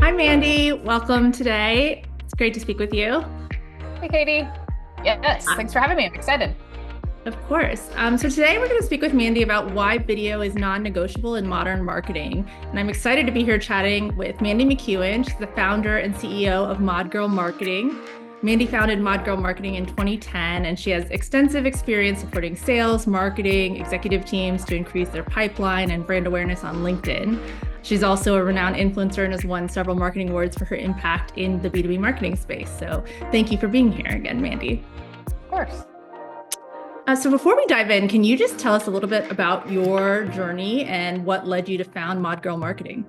Hi, Mandy. Welcome today. It's great to speak with you. Hey, Katie. Yes, Uh, thanks for having me. I'm excited. Of course. So today we're going to speak with Mandy about why video is non-negotiable in modern marketing. And I'm excited to be here chatting with Mandy McEwen. She's the founder and CEO of Mod Girl Marketing. Mandy founded Mod Girl Marketing in 2010, and she has extensive experience supporting sales, marketing, executive teams to increase their pipeline and brand awareness on LinkedIn. She's also a renowned influencer and has won several marketing awards for her impact in the B2B marketing space. So thank you for being here again, Mandy. Of course. So before we dive in, can you just tell us a little bit about your journey and what led you to found Mod Girl Marketing?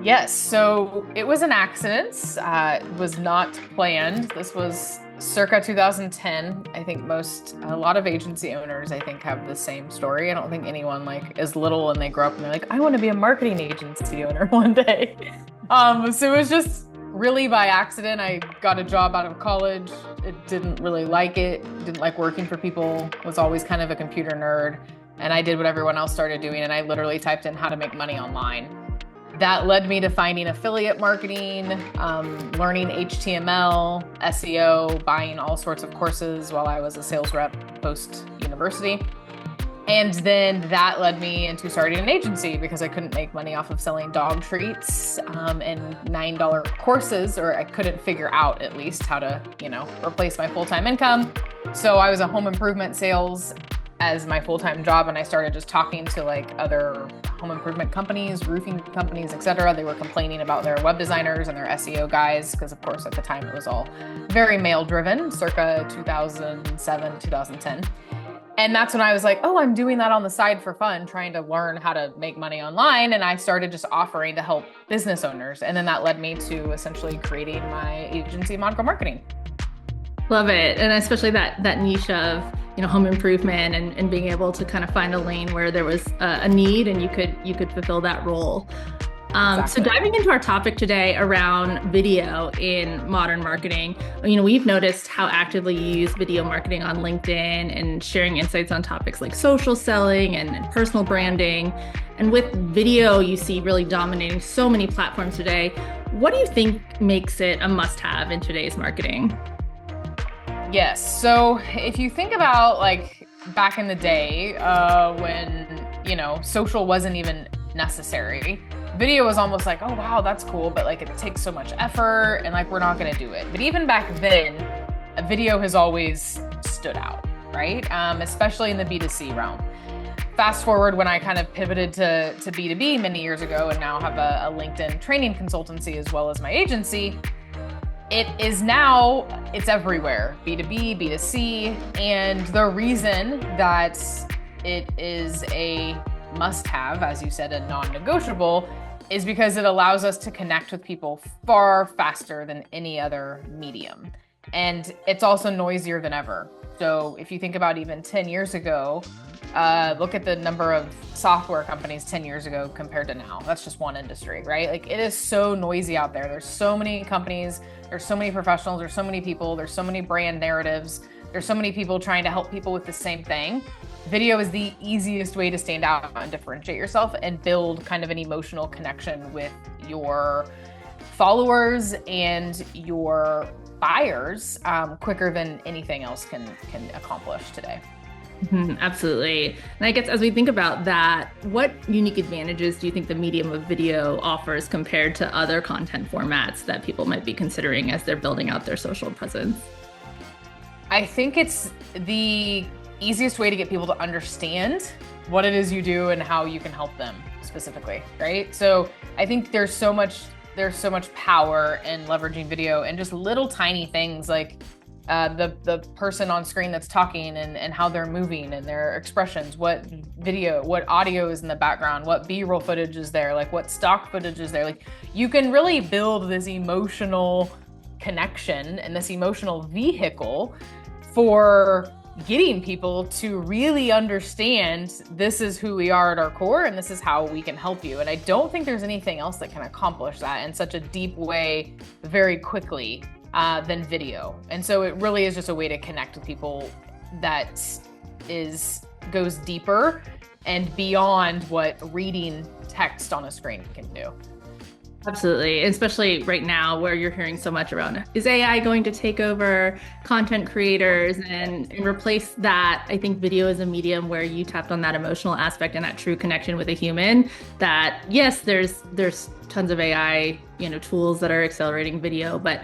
Yes, so it was an accident. It was not planned. This was circa 2010. I think a lot of agency owners, I think, have the same story. I don't think anyone is little and they grow up and they're like, I want to be a marketing agency owner one day. So it was just really by accident. I got a job out of college. It didn't really like it. Didn't like working for people. Was always kind of a computer nerd. And I did what everyone else started doing. And I literally typed in how to make money online. That led me to finding affiliate marketing, learning HTML, SEO, buying all sorts of courses while I was a sales rep post-university. And then that led me into starting an agency because I couldn't make money off of selling dog treats and $9 courses, or I couldn't figure out at least how to, replace my full-time income. So I was a home improvement sales as my full-time job, and I started just talking to other home improvement companies, roofing companies, etc. They were complaining about their web designers and their SEO guys because, of course, at the time it was all very male-driven, circa 2007, 2010. And that's when I was like, oh, I'm doing that on the side for fun, trying to learn how to make money online. And I started just offering to help business owners. And then that led me to essentially creating my agency, Mod Girl Marketing. Love it. And especially that niche of, home improvement and being able to kind of find a lane where there was a need and you could fulfill that role. So Exactly. diving into our topic today around video in modern marketing, we've noticed how actively you use video marketing on LinkedIn and sharing insights on topics like social selling and personal branding. And with video, you see really dominating so many platforms today. What do you think makes it a must-have in today's marketing? Yes. So if you think about back in the day when, social wasn't even necessary, video was almost like, oh, wow, that's cool. But it takes so much effort and we're not going to do it. But even back then, a video has always stood out, right? Especially in the B2C realm. Fast forward when I kind of pivoted to B2B many years ago and now have a LinkedIn training consultancy as well as my agency. It's everywhere, B2B, B2C. And the reason that it is a must-have, as you said, a non-negotiable, is because it allows us to connect with people far faster than any other medium. And it's also noisier than ever. So if you think about even 10 years ago, look at the number of software companies 10 years ago compared to now. That's just one industry, right? It is so noisy out there. There's so many companies, there's so many professionals, there's so many people, there's so many brand narratives, there's so many people trying to help people with the same thing. Video is the easiest way to stand out and differentiate yourself and build kind of an emotional connection with your followers and your buyers quicker than anything else can accomplish today. Absolutely. And I guess as we think about that, what unique advantages do you think the medium of video offers compared to other content formats that people might be considering as they're building out their social presence? I think it's the easiest way to get people to understand what it is you do and how you can help them specifically, right? So I think there's so much power in leveraging video and just little tiny things like the person on screen that's talking and how they're moving and their expressions, what audio is in the background, what B-roll footage is there, what stock footage is there. You can really build this emotional connection and this emotional vehicle for getting people to really understand this is who we are at our core and this is how we can help you. And I don't think there's anything else that can accomplish that in such a deep way very quickly than video. And so it really is just a way to connect with people that goes deeper and beyond what reading text on a screen can do. Absolutely, especially right now where you're hearing so much around is AI going to take over content creators and replace that? I think video is a medium where you tapped on that emotional aspect and that true connection with a human. That yes, there's tons of AI, tools that are accelerating video, but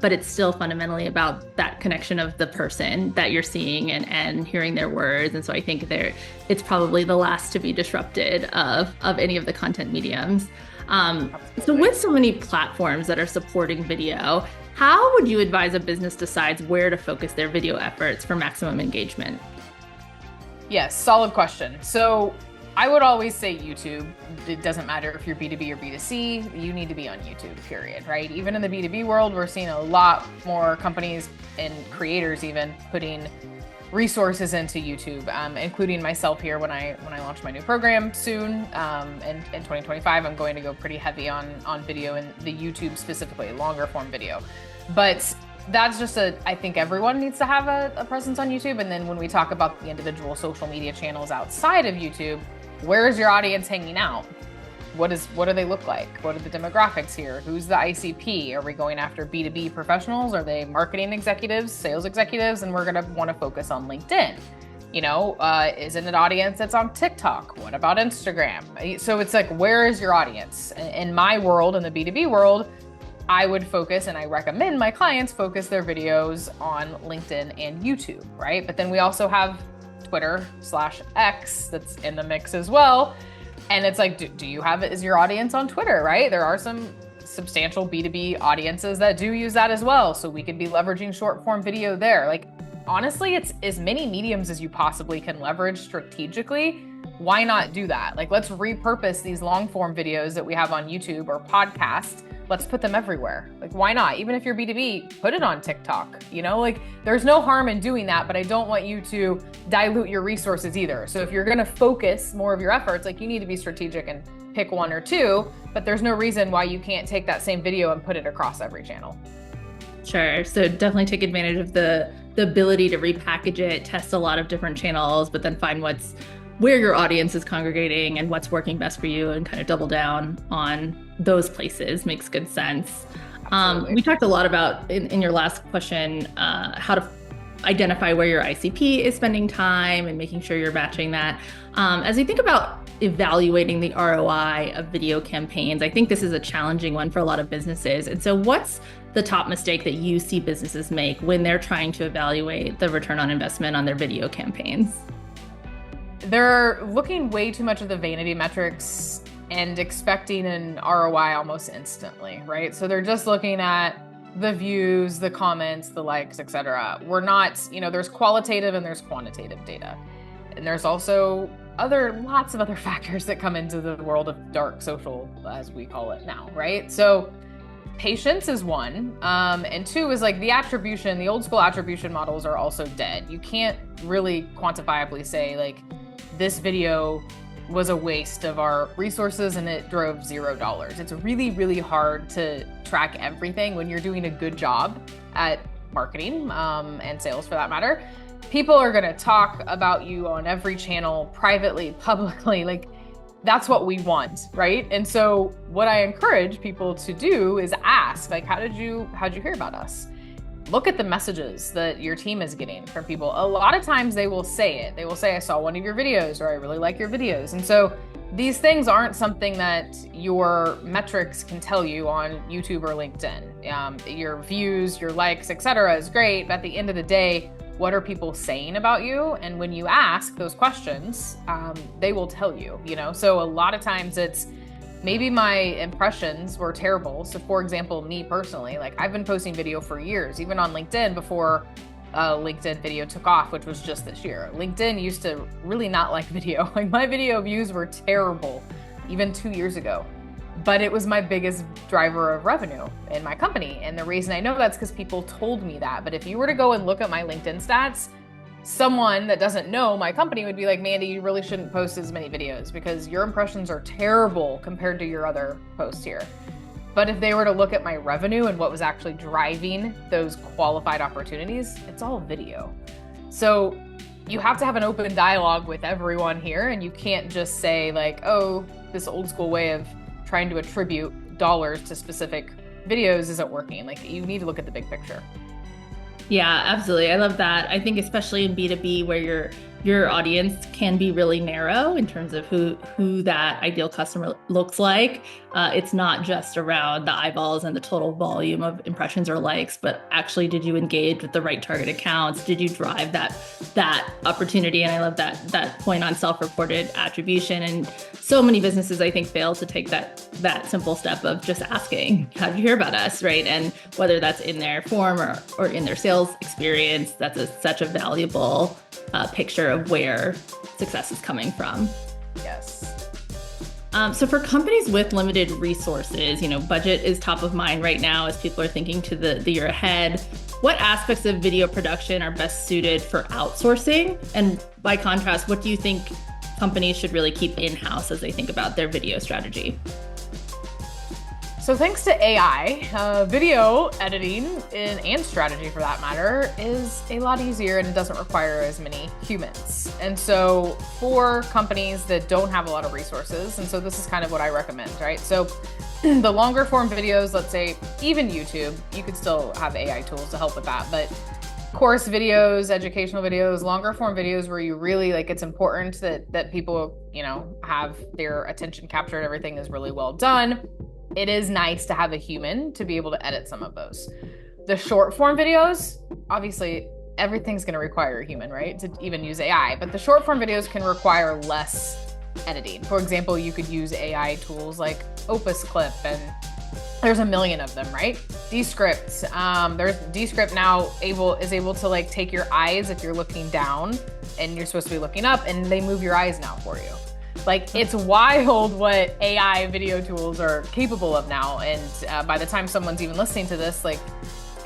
it's still fundamentally about that connection of the person that you're seeing and hearing their words. And so I think it's probably the last to be disrupted of any of the content mediums. So Absolutely. with so many platforms that are supporting video, how would you advise a business decides where to focus their video efforts for maximum engagement? Yes, solid question. So I would always say YouTube. It doesn't matter if you're B2B or B2C, you need to be on YouTube, period, right? Even in the B2B world, we're seeing a lot more companies and creators even putting resources into YouTube, including myself here when I launch my new program soon. In 2025, I'm going to go pretty heavy on video and the YouTube specifically, longer form video. But that's just I think everyone needs to have a presence on YouTube. And then when we talk about the individual social media channels outside of YouTube, where is your audience hanging out? What do they look like? What are the demographics here? Who's the ICP? Are we going after B2B professionals? Are they marketing executives, sales executives? And we're going to want to focus on LinkedIn. Is it an audience that's on TikTok? What about Instagram? So it's like, where is your audience? In my world, in the B2B world, I would focus, and I recommend my clients focus their videos on LinkedIn and YouTube, right? But then we also have Twitter/X that's in the mix as well. And it's like, do you have it as your audience on Twitter, right? There are some substantial B2B audiences that do use that as well. So we could be leveraging short form video there. Like, honestly, it's as many mediums as you possibly can leverage strategically. Why not do that? Like, let's repurpose these long form videos that we have on YouTube or podcasts. Let's put them everywhere. Like, why not? Even if you're B2B, put it on TikTok. Like, there's no harm in doing that, but I don't want you to dilute your resources either. So if you're going to focus more of your efforts, like, you need to be strategic and pick one or two, but there's no reason why you can't take that same video and put it across every channel. Sure. So definitely take advantage of the ability to repackage it, test a lot of different channels, but then find where your audience is congregating and what's working best for you and kind of double down on those places. Makes good sense. We talked a lot about in your last question, how to identify where your ICP is spending time and making sure you're matching that. As we think about evaluating the ROI of video campaigns, I think this is a challenging one for a lot of businesses. And so what's the top mistake that you see businesses make when they're trying to evaluate the return on investment on their video campaigns? They're looking way too much at the vanity metrics and expecting an ROI almost instantly, right? So they're just looking at the views, the comments, the likes, etc. We're not, there's qualitative and there's quantitative data. And there's also lots of other factors that come into the world of dark social, as we call it now, right? So patience is one. And two is like the old school attribution models are also dead. You can't really quantifiably say like, this video was a waste of our resources and it drove $0. It's really, really hard to track everything when you're doing a good job at marketing and sales for that matter. People are going to talk about you on every channel, privately, publicly, like that's what we want, right? And so what I encourage people to do is ask, like, how'd you hear about us? Look at the messages that your team is getting from people. A lot of times they will say it. They will say, I saw one of your videos, or I really like your videos. And so these things aren't something that your metrics can tell you on YouTube or LinkedIn. Your views, your likes, etc. is great. But at the end of the day, what are people saying about you? And when you ask those questions, they will tell you, So a lot of times it's, maybe my impressions were terrible. So for example, me personally, like I've been posting video for years, even on LinkedIn before LinkedIn video took off, which was just this year. LinkedIn used to really not like video. Like my video views were terrible, even 2 years ago. But it was my biggest driver of revenue in my company. And the reason I know that's because people told me that. But if you were to go and look at my LinkedIn stats, someone that doesn't know my company would be like, Mandy, you really shouldn't post as many videos because your impressions are terrible compared to your other posts here. But if they were to look at my revenue and what was actually driving those qualified opportunities, it's all video. So you have to have an open dialogue with everyone here, and you can't just say like, oh, this old school way of trying to attribute dollars to specific videos isn't working. Like, you need to look at the big picture. Yeah, absolutely. I love that. I think especially in B2B where your audience can be really narrow in terms of who that ideal customer looks like. It's not just around the eyeballs and the total volume of impressions or likes, but actually, did you engage with the right target accounts? Did you drive that opportunity? And I love that point on self-reported attribution. And so many businesses, I think, fail to take that simple step of just asking, how did you hear about us, right? And whether that's in their form or in their sales experience, that's such a valuable picture of where success is coming from. Yes. So for companies with limited resources, budget is top of mind right now as people are thinking to the year ahead. What aspects of video production are best suited for outsourcing? And by contrast, what do you think companies should really keep in-house as they think about their video strategy? So thanks to AI, video editing and strategy for that matter is a lot easier and it doesn't require as many humans. And so for companies that don't have a lot of resources, and so this is kind of what I recommend, right? So the longer form videos, let's say even YouTube, you could still have AI tools to help with that. But course videos, educational videos, longer form videos where you really it's important that people, have their attention captured, everything is really well done. It is nice to have a human to be able to edit some of those. The short form videos, obviously everything's going to require a human, right? To even use AI, but the short form videos can require less editing. For example, you could use AI tools like Opus Clip, and there's a million of them, right? Descript, there's Descript now is able to take your eyes if you're looking down and you're supposed to be looking up, and they move your eyes now for you. It's wild what AI video tools are capable of now. And by the time someone's even listening to this,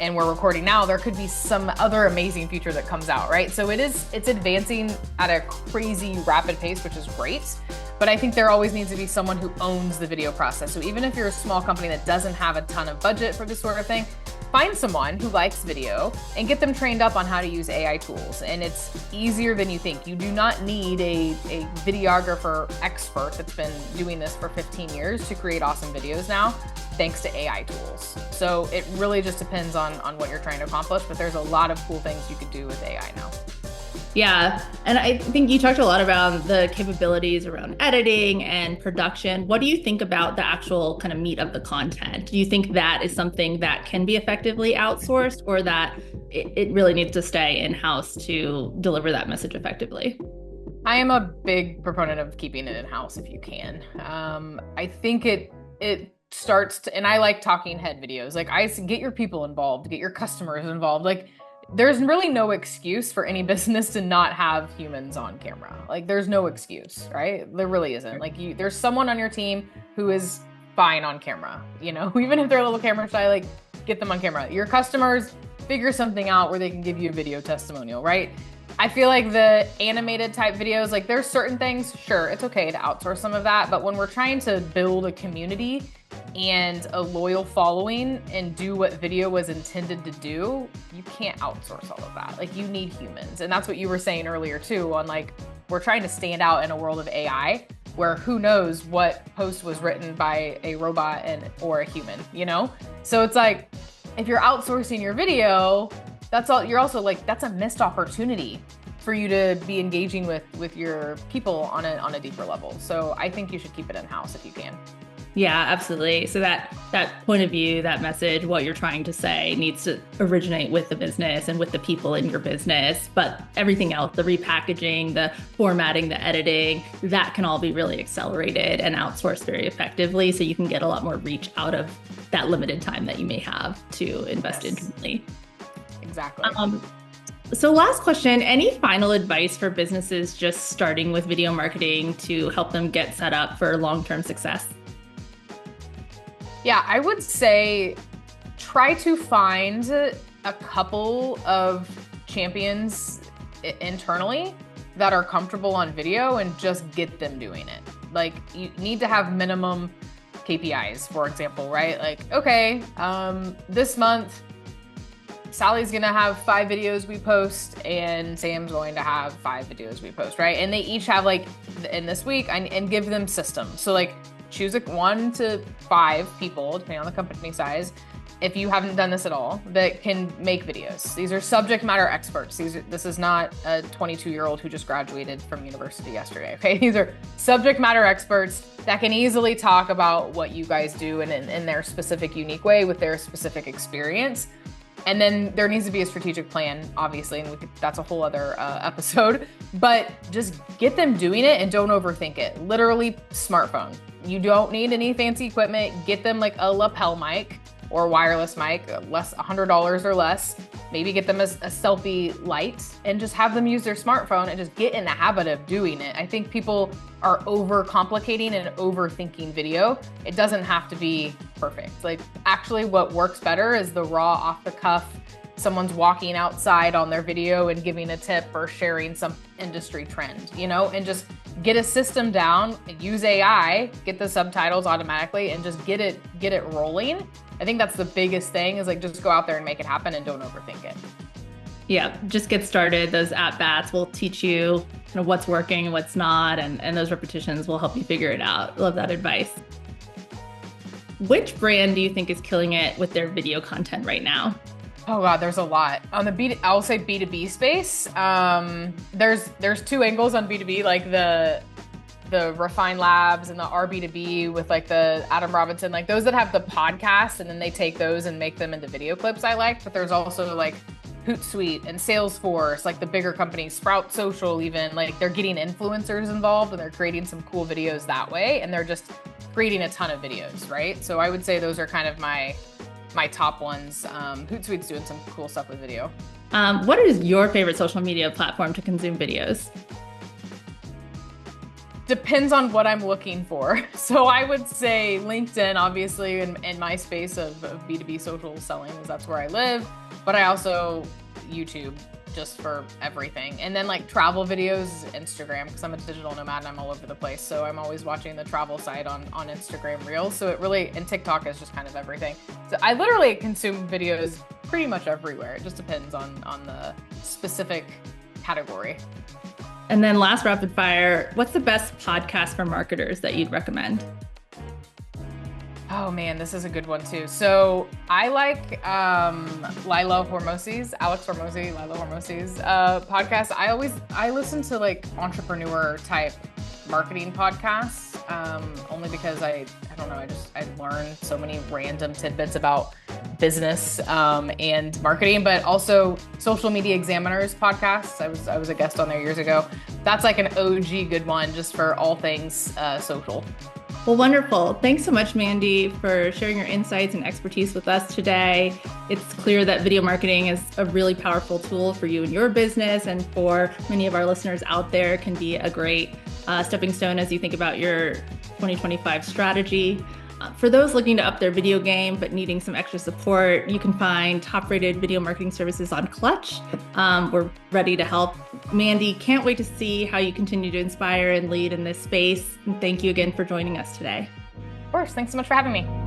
and we're recording now, there could be some other amazing feature that comes out, right? So it's advancing at a crazy rapid pace, which is great. But I think there always needs to be someone who owns the video process. So even if you're a small company that doesn't have a ton of budget for this sort of thing, find someone who likes video and get them trained up on how to use AI tools. And it's easier than you think. You do not need a videographer expert that's been doing this for 15 years to create awesome videos now, thanks to AI tools. So it really just depends on what you're trying to accomplish, but there's a lot of cool things you could do with AI now. Yeah. And I think you talked a lot about the capabilities around editing and production. What do you think about the actual kind of meat of the content? Do you think that is something that can be effectively outsourced, or that it really needs to stay in-house to deliver that message effectively? I am a big proponent of keeping it in-house if you can. I think it starts to, and I like talking head videos. I get your people involved, get your customers involved. There's really no excuse for any business to not have humans on camera. There's no excuse, right? There really isn't. There's someone on your team who is fine on camera, even if they're a little camera shy, get them on camera. Your customers figure something out where they can give you a video testimonial, right? I feel like the animated type videos, there's certain things, sure, it's okay to outsource some of that, but when we're trying to build a community and a loyal following and do what video was intended to do, you can't outsource all of that. You need humans. And that's what you were saying earlier too, on we're trying to stand out in a world of AI where who knows what post was written by a robot or a human, So it's if you're outsourcing your video, that's a missed opportunity for you to be engaging with your people on a deeper level. So I think you should keep it in-house if you can. Yeah, absolutely. So that point of view, that message, what you're trying to say needs to originate with the business and with the people in your business. But everything else, the repackaging, the formatting, the editing, that can all be really accelerated and outsourced very effectively. So you can get a lot more reach out of that limited time that you may have to invest internally. Exactly. So last question, any final advice for businesses just starting with video marketing to help them get set up for long-term success? Yeah, I would say try to find a couple of champions internally that are comfortable on video and just get them doing it. You need to have minimum KPIs, for example, right? Okay, this month, Sally's gonna have 5 videos we post and Sam's going to have 5 videos we post, right? And they each have in this week, and give them systems. So choose 1 to 5 people, depending on the company size, if you haven't done this at all, that can make videos. These are subject matter experts. This is not a 22-year-old who just graduated from university yesterday, okay? These are subject matter experts that can easily talk about what you guys do in their specific, unique way with their specific experience. And then there needs to be a strategic plan, obviously, and that's a whole other episode, but just get them doing it and don't overthink it. Literally, smartphone. You don't need any fancy equipment. Get them like a lapel mic or wireless mic, $100 or less. Maybe get them a selfie light and just have them use their smartphone and just get in the habit of doing it. I think people are overcomplicating and overthinking video. It doesn't have to be perfect. Like, actually what works better is the raw, off the cuff, someone's walking outside on their video and giving a tip or sharing some industry trend, and just get a system down, use AI, get the subtitles automatically, and just get it rolling. I think that's the biggest thing, is like, just go out there and make it happen and don't overthink it. Yeah, just get started. Those at-bats will teach you what's working and what's not, and those repetitions will help you figure it out. Love that advice. Which brand do you think is killing it with their video content right now? Oh God, there's a lot. On the I'll say B2B space, there's 2 angles on B2B, like the Refine Labs and the RB2B with like the Adam Robinson, like those that have the podcast and then they take those and make them into video clips I like. But there's also like Hootsuite and Salesforce, like the bigger companies, Sprout Social even, like they're getting influencers involved and they're creating some cool videos that way. And they're just creating a ton of videos, right? So I would say those are kind of my top ones. Hootsuite's doing some cool stuff with video. What is your favorite social media platform to consume videos? Depends on what I'm looking for. So I would say LinkedIn, obviously, in my space of B2B social selling, because that's where I live. But I also YouTube, just for everything. And then like travel videos, Instagram, because I'm a digital nomad and I'm all over the place. So I'm always watching the travel side on Instagram Reels. So and TikTok is just kind of everything. So I literally consume videos pretty much everywhere. It just depends on the specific category. And then last rapid fire, what's the best podcast for marketers that you'd recommend? Oh man, this is a good one too. So I like Lila Hormozzi's podcast. I listen to like entrepreneur type marketing podcasts, only because I don't know, I learned so many random tidbits about business and marketing, but also Social Media Examiner's podcasts. I was a guest on there years ago. That's like an OG good one just for all things social. Well, wonderful. Thanks so much, Mandy, for sharing your insights and expertise with us today. It's clear that video marketing is a really powerful tool for you and your business, and for many of our listeners out there can be a great stepping stone as you think about your 2025 strategy. For those looking to up their video game but needing some extra support, you can find top-rated video marketing services on Clutch. We're ready to help. Mandy, can't wait to see how you continue to inspire and lead in this space. And thank you again for joining us today. Of course. Thanks so much for having me.